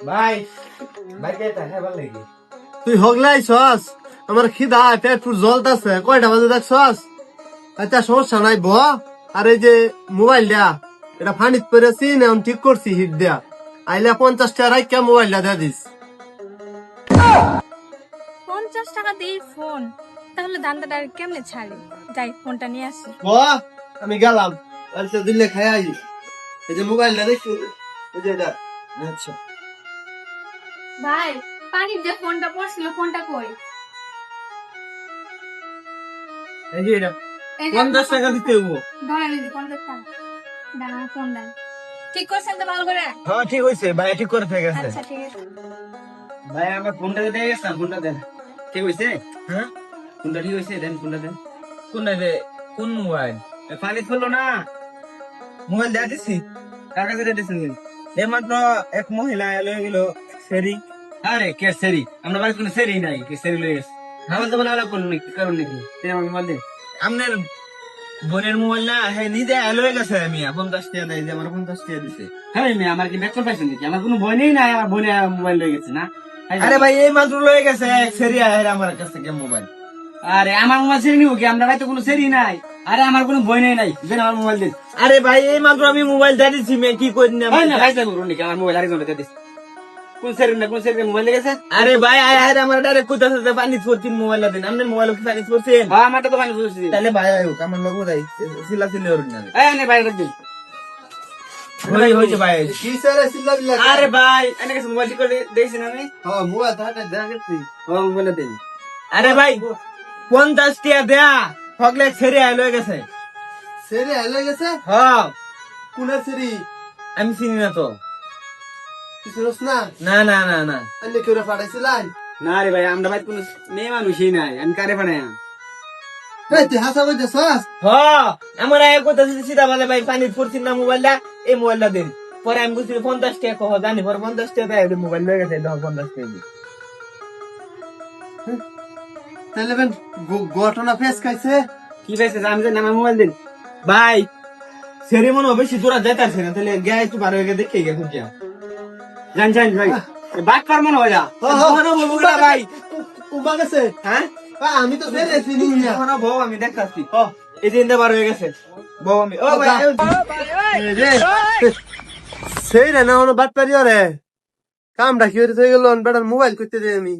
ভাই ভাই কেটা খাবার লাগি তুই হগলাই ছস আমার খিদা পেট পুর জ্বলতাছে কয়টা বাজে দেখছস আচ্ছা সমস্যা নাই ব আর এই যে মোবাইলটা এটা ফানিত পেরেছি না আমি ঠিক করছি হিট দেয়া আইলে 50 টাকা রাখা মোবাইলটা দিয়ে দিস 50 টাকা দিয়ে ফোন, তাহলে দান্দাটা আর কেমনে ছাড়ে? যাই ফোনটা নিয়ে আসি। ব আমি গেলাম আচ্ছা দিলে খাই আই এই যে মোবাইলটা দেখছি এই যে এটা আচ্ছা ভাই পানির যে ফোনটা পড়ছিল, ফোনটা কই? এই যে এটা এই যে 50 টাকা দিতে হবো। ধরেন এই যে 50 টাকা। দাঁড়ান ফোন দেন। ঠিক করছেন তো ভালো করে? হ্যাঁ ঠিক হইছে ভাই, ঠিক করে থেকে গেছে। আচ্ছা ঠিক আছে। ভাই আমার ফোনটা দিয়ে গেছে, ফোনটা দেন। ঠিক হইছে? হ্যাঁ ফোনটা ঠিক হইছে, দেন ফোনটা দেন। কোনটা দে? কোন মোবাইল? পানি খুললো না, মোবাইল দিয়ে দিছি। কার কাছে দিয়েছেন? এই মাত্র এক মহিলা এলো গেল সেরি। আরে কে সেরি? আমরা বাড়ি কোনো সেরি নাই, কে সেরি লয়ে গেছে। আমার তো বলে আলাপ করুন নাকি, কারণ নাকি তুই আমার মোবাইল দে। আপনার বোনের মোবাইল না, হ্যাঁ নিজে এলো গেছে। আমি 50 টাকা দেয়, আমার 50 টাকা দিছে। হ্যাঁ মেয়ে আমার কি বেতন পাইছেন নাকি? আমার কোনো বই নেই, না আমার বোনে মোবাইল লয়ে গেছে না। আরে ভাই এই মাত্র লয়ে গেছে সেরি আহের আমার কাছ থেকে মোবাইল। আরে আমার মোবাইল সেরি নিব কি? আমরা ভাই তো কোনো সেরি নাই। আরে আমার কোনো বই নাই, দেন আমার মোবাইল দিন। আরে ভাই এই মাত্র আমি মোবাইল দিয়ে দিচ্ছি, মেয়ে কি করি না ভাই? না ভাই যাবো নাকি আমার মোবাইল আরেকজন দিয়ে দিচ্ছি। কোন সেরি না কোন সেরি মোবাইল লেগেছে? আরে ভাই আয় আয় আমার ডাইরেক্ট কোথাতে পানি পড়ছি, মোবাইল দেন। আপনার মোবাইল কি পানি পড়ছেন? হ্যাঁ আমারটা তো পানি পড়ছি। তাহলে ভাই আয় হোক আমার লোক যাই সিলা সিলি হরুন না। এই নে ভাই রাখ দিন। হইছে ভাই। কি স্যার সিল্লা বিল্লা আরে ভাই এনে কাছে মোবাইল ঠিক করে দিয়েছেন আমি। হ্যাঁ মোবাইল থাকা দেখছি ও মোবাইল দেন। আরে ভাই 50 টাকা দেয়া হগলে ছেড়ে আইলো গেছে। সেরি আইলে গেছে হ্যাঁ কোনের সেরি আমি চিনি না তো। কিছু রস না না না না না আন্নে কেউ পাঠাইছিলাই না রে ভাই, আমরা ভাই কোন মেয়ে মানুষই নাই, আমি কারে বানাই। এই তুই হাসা বলতেছস হ্যাঁ আমার এক কথা সিধা বলে ভাই পানি পড়ছি না মোবাইলটা, এই মোবাইলটা দিন। পরে আমি বুঝছি 50 টাকা কহ জানি, পরে 50 টাকা দেয় মোবাইল লয়ে গেছে, 50 টাকা দিই। তাহলে বেন ঘটনা ফেস খাইছে কি পাইছে আমি জানি, আমার মোবাইল দিন ভাই। সেরে মনে হবে বেশি দূরা যাইতারছে না, তাহলে গ্যাস একটু বার হয়ে গিয়ে দেখে গেছে কি জান জান ভাই বাদ পার মনে হয় যা বলবো না ভাই। উবা গেছে হ্যাঁ আমি তো বেরে চিনি না এখনো বউ আমি দেখতাছি। এই যে ইন্দা বার হয়ে গেছে বউ আমি। ও ভাই এই রে সেই রে না হলো বাট পারিও রে কামটা কি হয়ে গেল বেটার মোবাইল করতে দে আমি